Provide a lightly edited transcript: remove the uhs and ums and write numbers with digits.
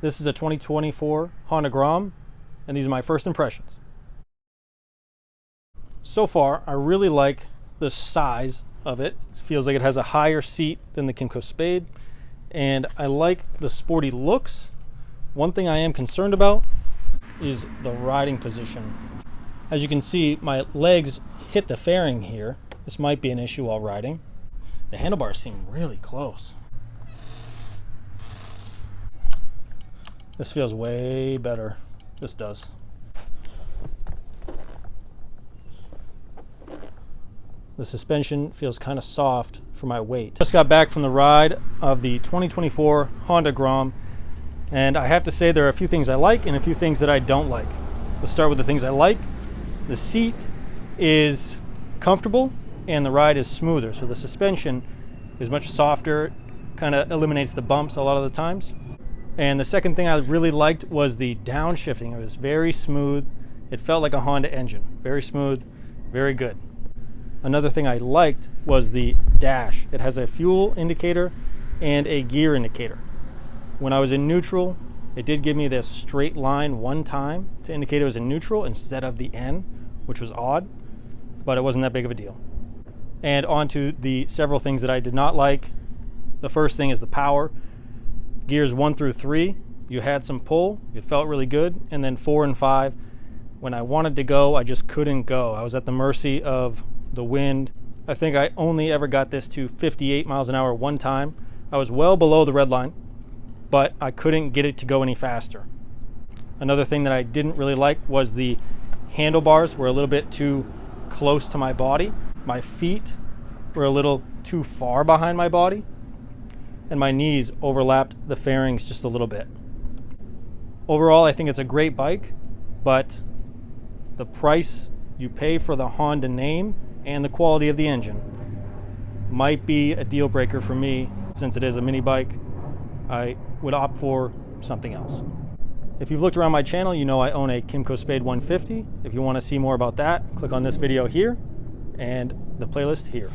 This is a 2024 Honda Grom, and these are my first impressions. So far, I really like the size of it. It feels like it has a higher seat than the Kymco Spade, and I like the sporty looks. One thing I am concerned about is the riding position. As you can see, my legs hit the fairing here. This might be an issue while riding. The handlebars seem really close. This feels way better. This does. The suspension feels kind of soft for my weight. Just got back from the ride of the 2024 Honda Grom, and I have to say there are a few things I like and a few things that I don't like. Let's start with the things I like. The seat is comfortable and the ride is smoother, so the suspension is much softer, kind of eliminates the bumps a lot of the times. And the second thing I really liked was the downshifting. It was very smooth. It felt like a Honda engine. Very smooth, very good. Another thing I liked was the dash. It has a fuel indicator and a gear indicator. When I was in neutral, it did give me this straight line one time to indicate it was in neutral instead of the N, which was odd, but it wasn't that big of a deal. And on to the several things that I did not like. The first thing is the power. Gears 1 through 3, you had some pull, it felt really good, and then 4 and 5, when I wanted to go, I just couldn't go. I was at the mercy of the wind. I think I only ever got this to 58 miles an hour one time. I was well below the red line, but I couldn't get it to go any faster. Another thing that I didn't really like was the handlebars were a little bit too close to my body. My feet were a little too far behind my body, and my knees overlapped the fairings just a little bit. Overall, I think it's a great bike, but the price you pay for the Honda name and the quality of the engine might be a deal breaker for me. Since it is a mini bike, I would opt for something else. If you've looked around my channel, you know I own a Kymco Spade 150. If you want to see more about that, click on this video here and the playlist here.